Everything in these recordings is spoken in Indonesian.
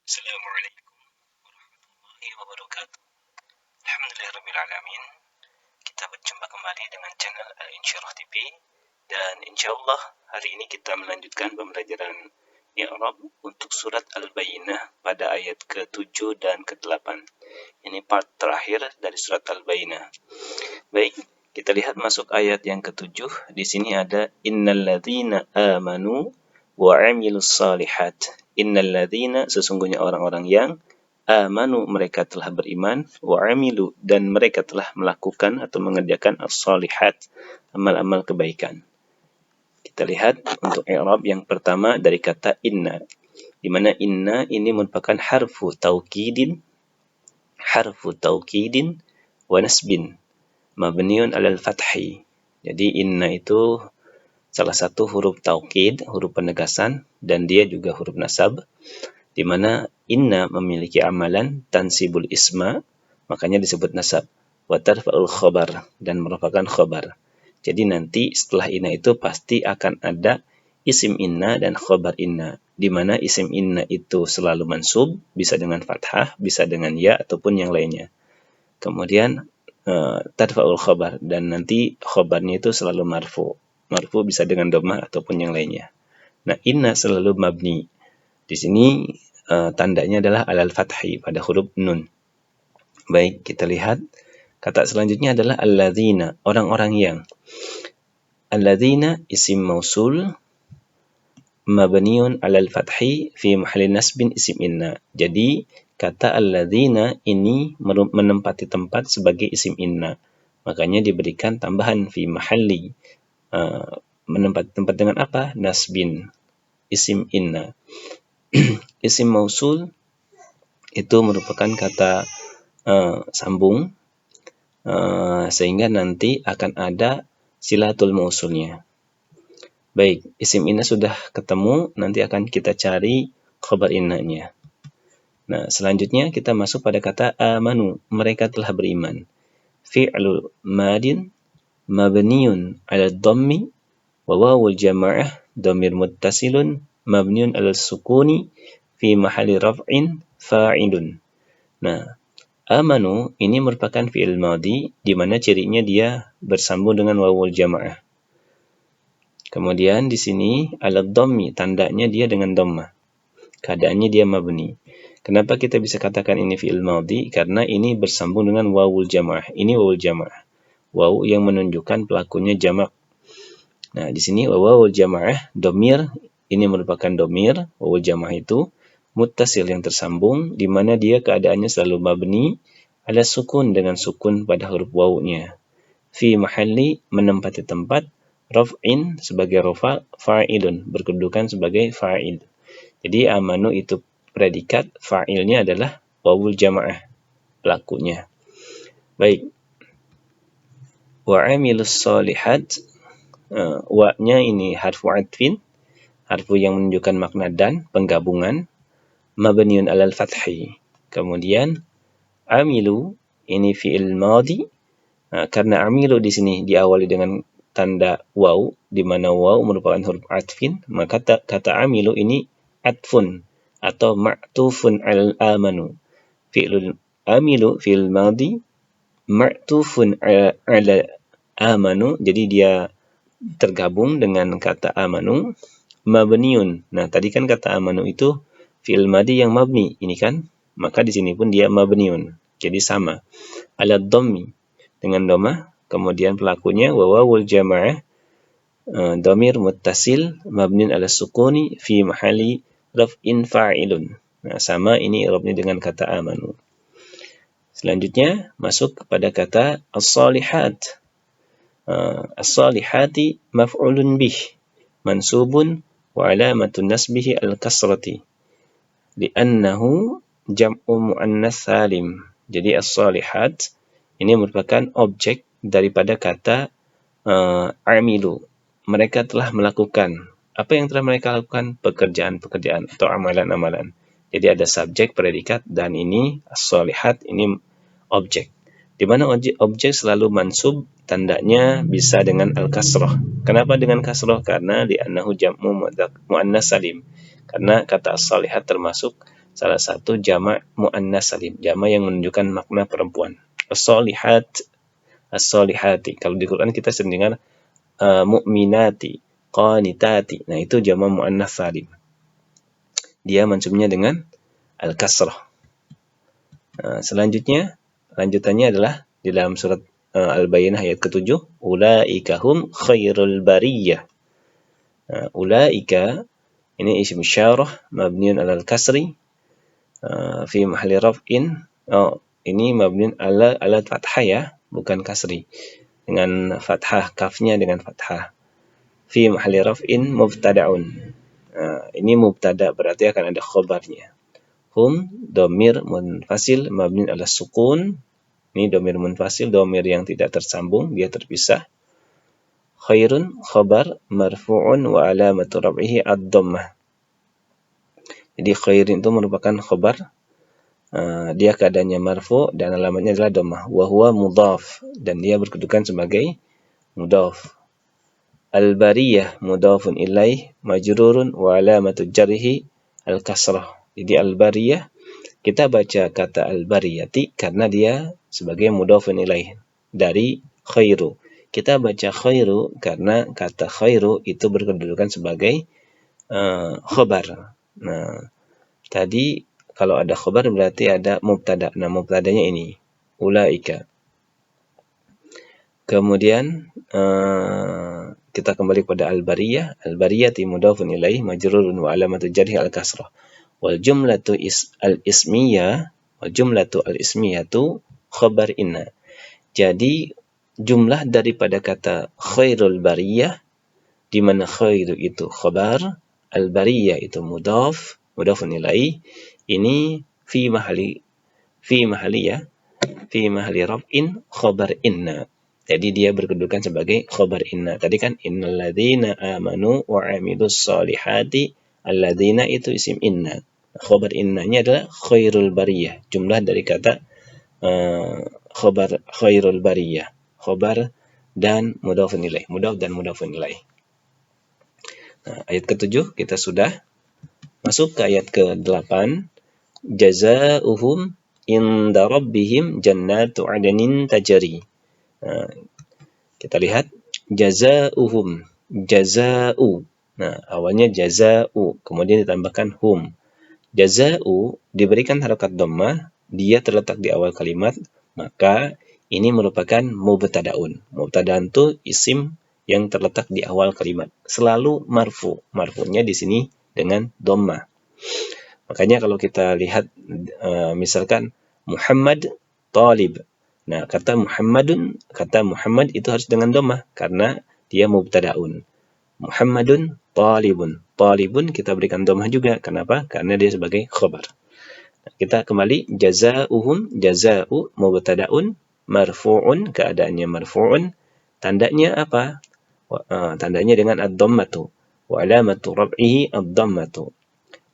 Assalamualaikum warahmatullahi wabarakatuh. Alhamdulillahirrabbilalamin. Kita berjumpa kembali dengan channel Al-Insyirah TV. Dan insyaAllah hari ini kita melanjutkan pembelajaran i'rab untuk surat Al-Bayyinah pada ayat ke-7 dan ke-8. Ini part terakhir dari surat Al-Bayyinah. Baik, kita lihat masuk ayat yang ke-7. Di sini ada innalladzina amanu wa 'amilus shalihat. Innalladzina, sesungguhnya orang-orang yang amanu, mereka telah beriman, wa 'amilu, dan mereka telah melakukan atau mengerjakan as-shalihat, amal-amal kebaikan. Kita lihat untuk i'rab yang pertama dari kata inna, di mana inna ini merupakan harfu taukidin wa nasbin mabniun 'alal fathi. Jadi inna itu salah satu huruf taukid, huruf penegasan, dan dia juga huruf nasab, di mana inna memiliki amalan tansibul isma, makanya disebut nasab, wa tarfa'ul khobar, dan merupakan khobar. Jadi nanti setelah inna itu pasti akan ada isim inna dan khobar inna, di mana isim inna itu selalu mansub, bisa dengan fathah, bisa dengan ya, ataupun yang lainnya. Kemudian tarfa'ul khobar, dan nanti khobarnya itu selalu marfu. Marfu bisa dengan dhammah ataupun yang lainnya. Nah, inna selalu mabni. Di sini tandanya adalah alal fathi pada huruf nun. Baik, kita lihat kata selanjutnya adalah alladzina, orang-orang yang. Alladzina isim mausul mabniun alal fathi fi mahalli nasbin isim inna. Jadi kata alladzina ini menempati tempat sebagai isim inna. Makanya diberikan tambahan fi mahalli, menempati tempat dengan apa? Nasbin, isim inna. Isim mausul itu merupakan kata sambung, sehingga nanti akan ada silatul mausulnya. Baik, isim inna sudah ketemu, nanti akan kita cari khabar innanya. Nah, selanjutnya kita masuk pada kata amanu, mereka telah beriman. Fi'lu madin mabniun 'ala dhammi wa wawul jama'ah dhamir muttasilun mabniun 'ala sukuni fi mahalli raf'in fa'ilun. Nah, amanu ini merupakan fi'il madhi, di mana cirinya dia bersambung dengan wawul jama'ah. Kemudian di sini 'ala dhammi, tandanya dia dengan dhammah. Keadaannya dia mabni. Kenapa kita bisa katakan ini fi'il madhi? Karena ini bersambung dengan wawul jama'ah. Ini wawul jama'ah. Waw yang menunjukkan pelakunya jamak. Nah, di sini wawul jama'ah, domir, ini merupakan domir, wawul jama'ah itu muttasil yang tersambung, di mana dia keadaannya selalu mabni ala sukun, dengan sukun pada huruf wawunya. Fi mahalli, menempati tempat, raf'in sebagai rafa, fa'ilun berkedudukan sebagai fa'il. Jadi amanu itu predikat, fa'ilnya adalah wawul jama'ah, pelakunya. Baik. Wa 'amilus shalihat, wa-nya ini harfu atfin, harfu yang menunjukkan makna dan, penggabungan, mabniun 'alal fathi. Kemudian amilu ini fi'il madhi, karena amilu di sini diawali dengan tanda waw, di mana waw merupakan huruf atfin, maka kata amilu ini atfun atau ma'tufun 'alal amanu. Fi'lul amilu fi'il madhi ma'tufun 'ala amanu, jadi dia tergabung dengan kata amanu, mabniun. Nah, tadi kan kata amanu itu fi'il madhi yang mabni, ini kan, maka di sini pun dia mabniun. Jadi sama. Ala dhammi, dengan dhammah, kemudian pelakunya wawul jama'ah, dhamir muttasil mabniun ala sukuni fi mahalli raf'in fa'ilun. Nah, sama ini i'rabnya dengan kata amanu. Selanjutnya masuk kepada kata as-salihat. As-salihati maf'ulun bih mansubun wa alamatun nasbihi al-kasrati li'annahu jam'u mu'annas salim. Jadi as-salihat ini merupakan objek daripada kata amilu. Mereka telah melakukan. Apa yang telah mereka lakukan? Pekerjaan-pekerjaan atau amalan-amalan. Jadi ada subjek, predikat, dan ini as-salihat, ini objek. Di mana objek selalu mansub, tandanya bisa dengan al-kasrah. Kenapa dengan kasrah? Karena li'annahu jam'u mu'annas salim. Karena kata as-salihat termasuk salah satu jamak muannas salim, jamak yang menunjukkan makna perempuan. As-solihat, as-solihati. Kalau di Quran kita sering dengar mu'minati, qanitati. Nah, itu jamak muannas salim. Dia mansubnya dengan al-kasrah. Lanjutannya adalah di dalam surat Al-Bayyinah ayat ke-7, ulaika hum khairul bariyah. Ulaika ini isim syarah mabniun alal kasri fi mahalli raf'in. Ini mabniun ala fathah ya, bukan kasri. Dengan fathah, kafnya dengan fathah. Fi mahalli raf'in mubtada'un. Ini mubtada, berarti akan ada khabarnya. Hum dhamir munfasil mabniun ala sukun. Ini dhamir munfasil, dhamir yang tidak tersambung, dia terpisah. Khairun khabar marfu'un wa alamatu raf'ihi ad-dhammah. Jadi khairin itu merupakan khabar, dia keadaannya marfu' dan alamatnya adalah dhammah. Wa huwa mudhaf, dan dia berkedudukan sebagai mudhaf. Al-bariyah mudhafun ilaih majrurun wa alamatu jarhi al-kasrah. Jadi al-bariyah, kita baca kata al-bariyati karena dia sebagai mudhafun ilaih dari khairu. Kita baca khairu karena kata khairu itu berkedudukan sebagai khabar. Nah, tadi kalau ada khabar berarti ada mubtada. Nah, mubtadanya ini ulaika. Kemudian kita kembali pada al-bariyah. Al-bariyati mudhafun ilaih majrurun wa alamatu jarhi al-kasrah. Wal jumlatu al-ismiyah, wal jumlatu al-ismiyatu khabar inna. Jadi jumlah daripada kata khairul bariyah, di mana khairu itu khabar, al-bariyah itu mudhafun ilaih, ini fi mahali raf'in khabar inna. Jadi dia berkedudukan sebagai khabar inna. Tadi kan innalladzina amanu wa 'amilus sholihati, alladzina itu isim inna. Khabar innanya adalah khairul bariyah, jumlah dari kata khabar khairul bariyah, khabar dan mudhafun ilaih, mudhaf dan mudhafun ilaih. Nah, ayat ke-7 kita sudah masuk ke ayat ke-8. Jazaohum inda rabbihim jannatu 'adnin tajri. Nah, kita lihat jazaohum, jazau. Nah, awalnya jazau, kemudian ditambahkan hum. Jazau diberikan harakat dhammah, dia terletak di awal kalimat, maka ini merupakan mubtadaun. Mubtadaun itu isim yang terletak di awal kalimat, selalu marfu. Marfunya di sini dengan dhammah. Makanya kalau kita lihat misalkan Muhammad talib. Nah, kata Muhammad itu harus dengan dhammah karena dia mubtadaun. Muhammadun talibun. Talibun kita berikan dhammah juga. Kenapa? Karena dia sebagai khabar. Nah, kita kembali jazaohum, jazau mubtadaun marfu'un, keadaannya marfu'un. Tandanya apa? Tandanya dengan ad-dhammatu. Wa alamatu raf'ihi ad-dhammatu.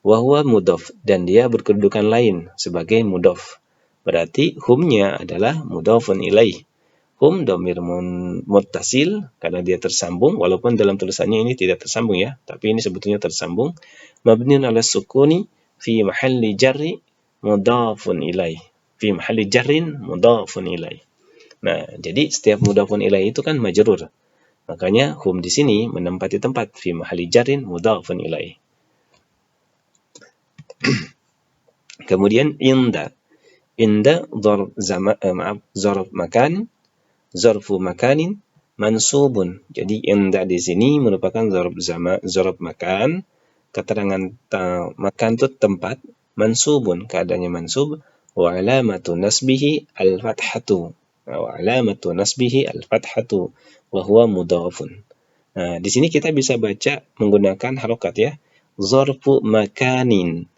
Wa huwa mudhaf, dan dia berkedudukan lain sebagai mudhaf. Berarti humnya adalah mudhafun ilaih. Hum dhamir muttasil karena dia tersambung, walaupun dalam tulisannya ini tidak tersambung ya, tapi ini sebetulnya tersambung. Mabniun ala sukuni fi mahalli jarri mudhafun ilaih. Fi mahalli jarrin mudhafun ilaih. Nah, jadi setiap mudhafun ilaih itu kan majrur. Makanya hum di sini menempati tempat fi mahalli jarrin mudhafun ilaih. Kemudian inda zarf makan, zarfu makanin mansubun. Jadi inda di sini merupakan zarf makan, keterangan makan itu tempat, mansubun keadaannya mansub, wa alamatu nasbihi al-fathatu. Wa huwa mudhafun. Nah, di sini kita bisa baca menggunakan harokat ya. Zarfu makanin.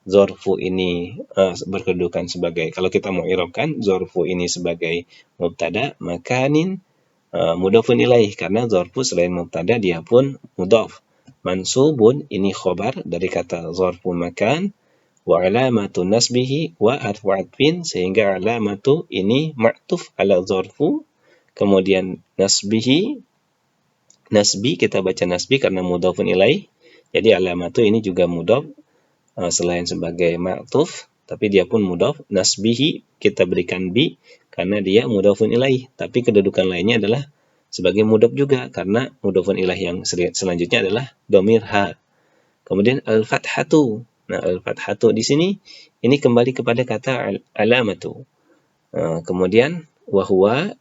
Zarfu ini berkedudukan sebagai, kalau kita mau i'rabkan, zarfu ini sebagai mubtada, makanin mudhafun ilaih, karena zarfu selain mubtada dia pun mudhaf. Mansubun ini khabar dari kata zarfu makan, wa alamatu nasbihi wa harfu atfin, sehingga alamatu ini ma'tuf ala zarfu, kemudian nasbi kita baca nasbi karena mudhafun ilaih, jadi alamatu ini juga mudhaf. selain sebagai ma'tuf, tapi dia pun mudhaf. Nasbihi kita berikan bi karena dia mudhafun ilaih, tapi kedudukan lainnya adalah sebagai mudhaf juga karena mudhafun ilaih yang selanjutnya adalah dhamir ha. Kemudian al-fathatu. Nah, al-fathatu di sini ini kembali kepada kata alamatu. Kemudian wahwa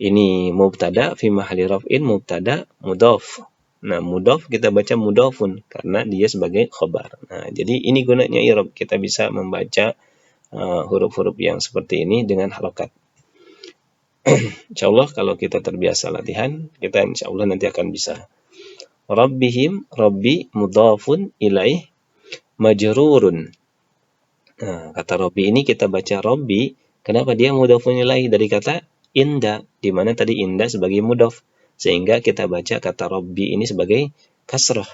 ini mubtada fi mahalli raf'in, mubtada mudhaf. Nah, mudhaf kita baca mudhafun karena dia sebagai khabar. Nah, jadi ini gunanya i'rab. Kita bisa membaca huruf-huruf yang seperti ini dengan harokat. Insyaallah kalau kita terbiasa latihan, kita insyaallah nanti akan bisa. Rabbihim, rabbi mudhafun ilaih majrurun. Nah, kata rabbi ini kita baca rabbi. Kenapa dia mudhafun ilaih dari kata inda, di mana tadi inda sebagai mudhaf, sehingga kita baca kata rabbi ini sebagai kasrah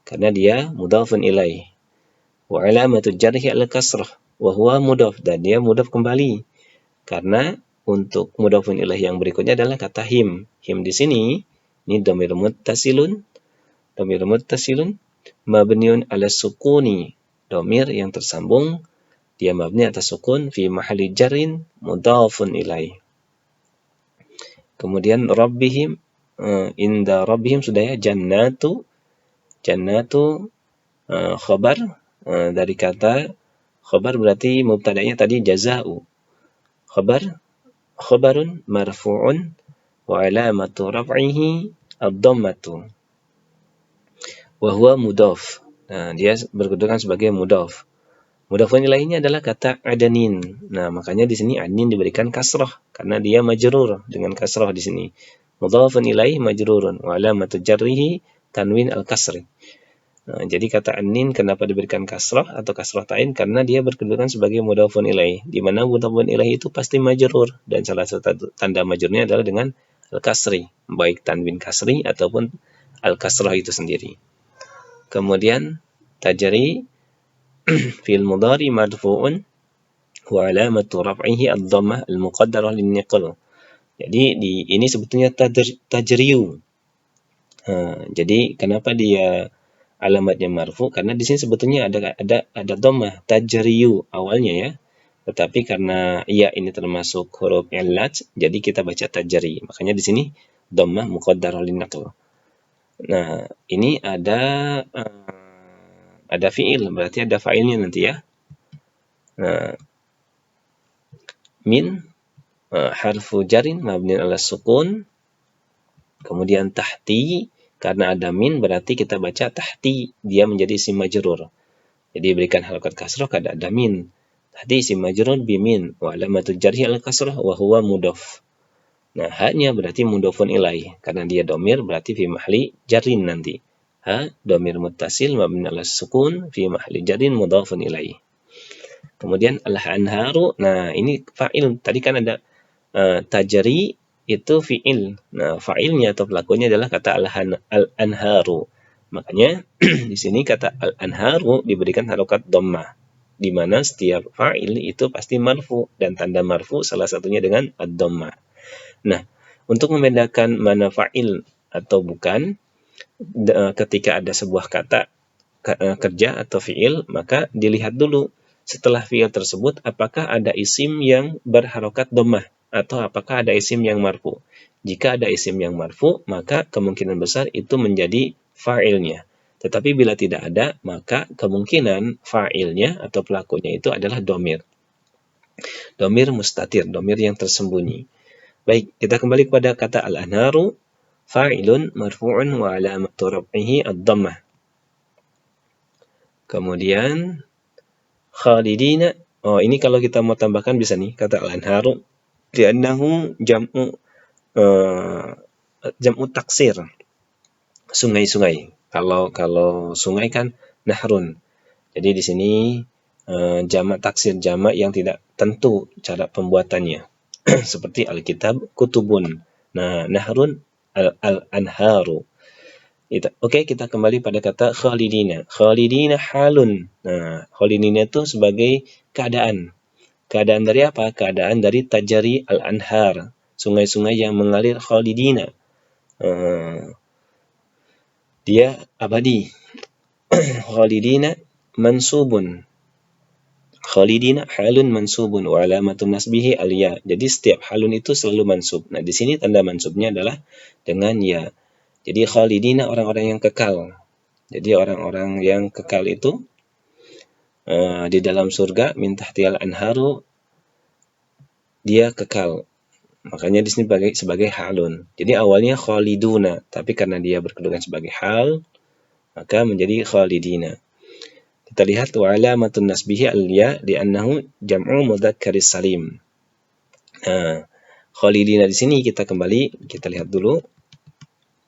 karena dia mudhafun ilaih. Wa alamatu jarhi al kasrah wa huwa mudhaf, dan dia mudhaf kembali karena untuk mudhafun ilaih yang berikutnya adalah kata him. Him di sini ini dhamir muttasilun mabniun ala sukuni, dhamir yang tersambung dia mabni atas sukun fi mahalli jarrin mudhafun ilaih. Kemudian rabbihim, inda rabbihim sudah ya. Jannatu khabar dari kata khabar berarti mubtada'nya tadi jaza'u. Khabarun marfu'un wa alamatu raf'ihi ad-dhammatu wa huwa mudhaf. Nah, dia berkedudukan sebagai mudhaf. Mudhafun ilaihnya adalah kata adanin. Nah, makanya di sini adnin diberikan kasrah karena dia majrur dengan kasrah di sini. Mudhafun ilaih majrurun wa alamatu jarrihi tanwin al-kasri. Nah, jadi kata adnin kenapa diberikan kasrah atau kasrah ta'in? Karena dia berkedudukan sebagai mudhafun ilaih, di mana mudhafun ilaih itu pasti majrur, dan salah satu tanda majrurnya adalah dengan al-kasri, baik tanwin kasri ataupun al-kasrah itu sendiri. Kemudian tajri fi'il mudhari marfu'un wa alamatu raf'ihi ad-dhammah al-muqaddarah lin-niql. Jadi ini sebetulnya tajriu. Jadi kenapa dia alamatnya marfu? Karena di sini sebetulnya ada dhammah tajriu awalnya ya. Tetapi karena ya ini termasuk huruf illat, jadi kita baca tajri. Makanya di sini dhammah muqaddarah lin-niql. Nah, ini ada fi'il, berarti ada fa'ilnya nanti ya. Nah, min harfu jarin mabni ala sukun, kemudian tahti, karena ada min berarti kita baca tahti, dia menjadi isim majrur. Jadi berikan harakat kasrah kada ada min. Tahti isim majrur bimin wa alamatul jarhi al kasrah wa huwa mudhaf. Nah, haknya berarti mudhafun ilaih karena dia dhamir berarti fi mahli jarrin nanti. Ha dhamir muttasil mabni ala sukun fi mahli jarrin mudhafun ilaih. Kemudian al-anharu, nah ini fa'il. Tadi kan ada tajri itu fi'il. Nah, fa'ilnya atau pelakunya adalah kata al-anharu. Makanya di sini kata al-anharu diberikan harokat dhammah, di mana setiap fa'il itu pasti marfu, dan tanda marfu salah satunya dengan ad-dhammah. Nah, untuk membedakan mana fa'il atau bukan, ketika ada sebuah kata kerja atau fi'il, maka dilihat dulu setelah fi'il tersebut apakah ada isim yang berharokat dhammah atau apakah ada isim yang marfu. Jika ada isim yang marfu, maka kemungkinan besar itu menjadi fa'ilnya. Tetapi bila tidak ada, maka kemungkinan fa'ilnya atau pelakunya itu adalah dhamir. Dhamir mustatir, dhamir yang tersembunyi. Baik, kita kembali kepada kata al-anharu, fa'ilun marfu'un wa alamatu raf'ihi ad-dhammah. Kemudian khalidina, ini kalau kita mau tambahkan bisa nih kata al-anharu li'annahu jam'u taksir, sungai-sungai. Kalau sungai kan nahrun. Jadi di sini jamak taksir, jamak yang tidak tentu cara pembuatannya. Seperti al-kitab kutubun. Nah, nahrun al-anharu. Oke, kita kembali pada kata khalidina. Khalidina halun. Nah, khalidina itu sebagai keadaan. Keadaan dari apa? Keadaan dari tajari al-anhar. Sungai-sungai yang mengalir khalidina. Dia abadi. Khalidina mansubun. Khalidina halun mansubun wa alamatun nasbihi al-ya. Jadi setiap halun itu selalu mansub. Nah, di sini tanda mansubnya adalah dengan ya. Jadi khalidina orang-orang yang kekal. Jadi orang-orang yang kekal itu di dalam surga min tahtihal anharu, dia kekal. Makanya di sini sebagai halun. Jadi awalnya khaliduna, tapi karena dia berkedudukan sebagai hal, maka menjadi khalidina. Kita lihat wa alamatun nasbihi al-ya li'annahu jam'u mudzakkaris salim. Nah, khalidina di sini kita lihat dulu.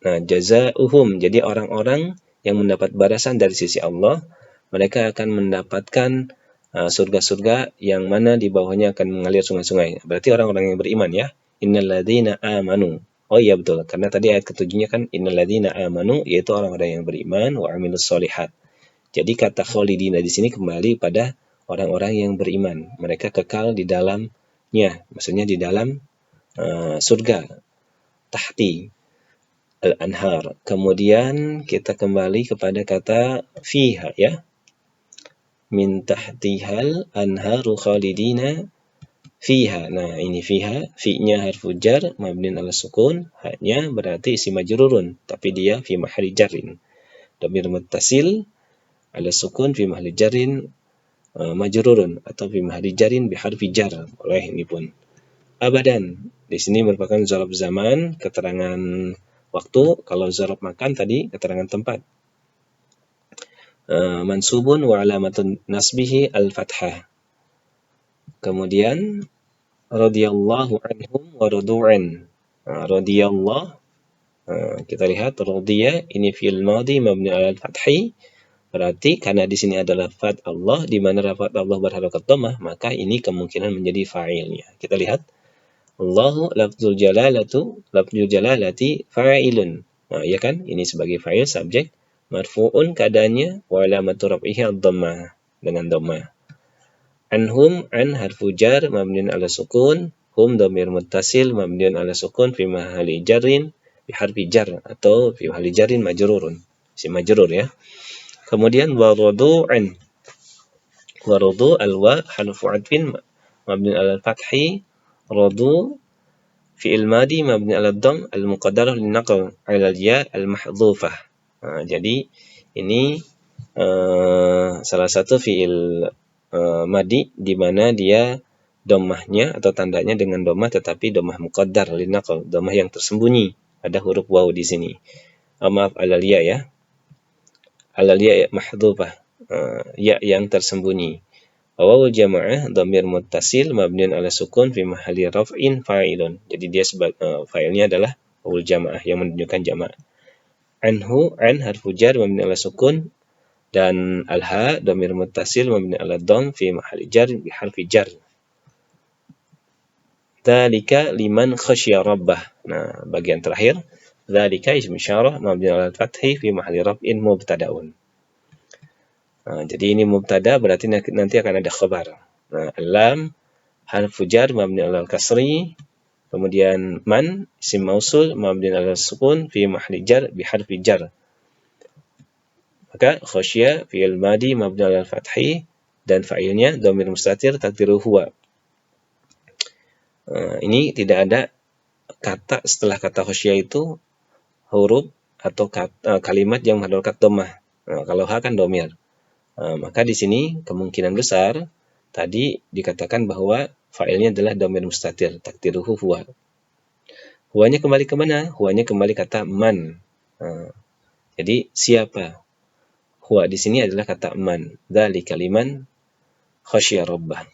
Nah, jazaohum, jadi orang-orang yang mendapat balasan dari sisi Allah, mereka akan mendapatkan surga-surga yang mana di bawahnya akan mengalir sungai-sungai. Berarti orang-orang yang beriman ya. Innalladzina amanu. Oh iya betul, karena tadi ayat ketujuhnya kan innalladzina amanu, yaitu orang-orang yang beriman wa amilus solihat. Jadi kata khalidina di sini kembali pada orang-orang yang beriman. Mereka kekal di dalamnya, maksudnya di dalam surga. Tahti al-anhar. Kemudian kita kembali kepada kata fiha ya. Min tahtihal anharu khalidina fiha. Nah, ini fiha, fi-nya harfu jar mabniun ala sukun, ha-nya berarti isim majrurun, tapi dia fi mahalli jarrin. Dhamir muttasil ala sukun fi mahalli jarrin majrurun atau fi mahalli jarrin bi harfi jar. Boleh ini pun. Abadan. Di sini merupakan zarf zaman, keterangan waktu. Kalau zarf makan tadi keterangan tempat. Mansubun wa alamatun nasbihi al-fathah. Kemudian radhiyallahu anhum wa radu'an. Radhiyallah, kita lihat radhiya ini fi'il madhi mabni ala al-fathi. Berarti karena di sini ada lafaz Allah, di mana lafaz Allah berharakat dhammah, maka ini kemungkinan menjadi fa'ilnya. Kita lihat Allahu lafzul jalalati fa'ilun. Nah, ya kan? Ini sebagai fa'il subjek marfu'un keadaannya wa alamatu raf'ihi ad-dhammah, dengan dhammah. Anhum, an harfu jar mabniun ala sukun, hum dhamir muttasil mabniun ala sukun fi mahalli jarrin bi harfi jar atau fi mahalli jarrin majrurun. Si majrur ya. Kemudian warudu'an. Warudu al-wa harfu adfin mabniun ala fathi, radu fi'il madi mabni ala dhamm al-muqaddarah lin-naql ala al-ya al-mahdhufah. Jadi ini salah satu fi'il madi di mana dia dhammahnya atau tandanya dengan dhammah, tetapi dhammah muqaddar lin-naql, dhammah yang tersembunyi, ada huruf waw di sini. Maaf, al-ya ya. Al-ya mahdhufah, ya yang tersembunyi. Wawul jamaah dhamir muttasil mabniun ala sukun fi mahalli raf'in fa'ilun. Jadi dia fa'ilnya adalah wawul jamaah yang menunjukkan jamaah. Anhu, an harfu jar mabni ala sukun, dan al-ha dhamir muttasil mabni ala dhamm fi mahalli jar bi harfi jar. Dzalika liman khasyiya rabbah. Nah, bagian terakhir dzalika ism isyarah mabni ala fathi fi mahalli raf'in mubtada'un. Jadi ini mubtada, berarti nanti akan ada khabar. Nah, lam harfu jar mabni ala kasri, kemudian man isim mausul mabni ala sukun fi mahalli jar bi harfi jar. Maka khasyiya fi'il madi mabni ala fathi, dan fa'ilnya dhamir mustatir taqdiruhu huwa. Ini tidak ada kata setelah kata khasyiya itu huruf atau kalimat yang mengharokat dhammah. Kalau ha kan dhamir. Maka di sini kemungkinan besar tadi dikatakan bahwa fa'ilnya adalah dhamir mustatir taqdiruhu huwa. Huwanya kembali ke mana? Huwanya kembali kata man. Jadi siapa? Huwa di sini adalah kata man. Dzalika liman khasyiya rabbah.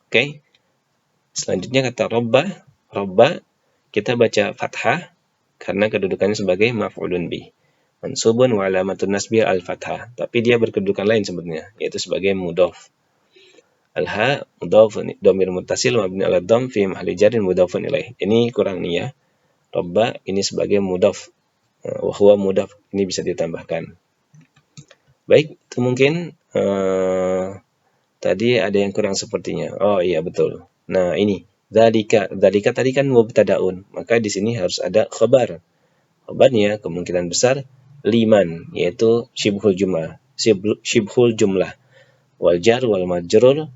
Oke. Selanjutnya kata rabbah. Rabbah kita baca fathah karena kedudukannya sebagai maf'ulun bih. Mansubun wa alamatun nasbi al-fathah, tapi dia berkedudukan lain sebenarnya, yaitu sebagai mudhaf. Al-ha mudhaf dhamir muttasil mabni ala dhamm fi mahalli jarrin mudhafun ilaih. Ini kurang nih ya. Rabba ini sebagai mudhaf. Wa huwa mudhaf, ini bisa ditambahkan. Baik, itu mungkin tadi ada yang kurang sepertinya. Oh iya betul. Nah, ini dzalika tadi kan mubtadaun, maka di sini harus ada khabar. Khabarnya kemungkinan besar liman, yaitu syibhul jum'ah. syibhul jumlah. Wal jar wal majrur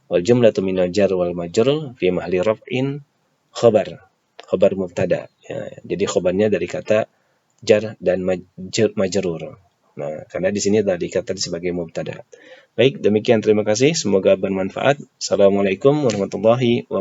wal jumlatu minal jar wal majrur fi mahli raf'in khabar mubtada. Ya, jadi khabarnya dari kata jar dan majrur. Nah, karena di sini telah dikatakan sebagai mubtada. Baik, demikian, terima kasih. Semoga bermanfaat. Assalamualaikum warahmatullahi wabarakatuh.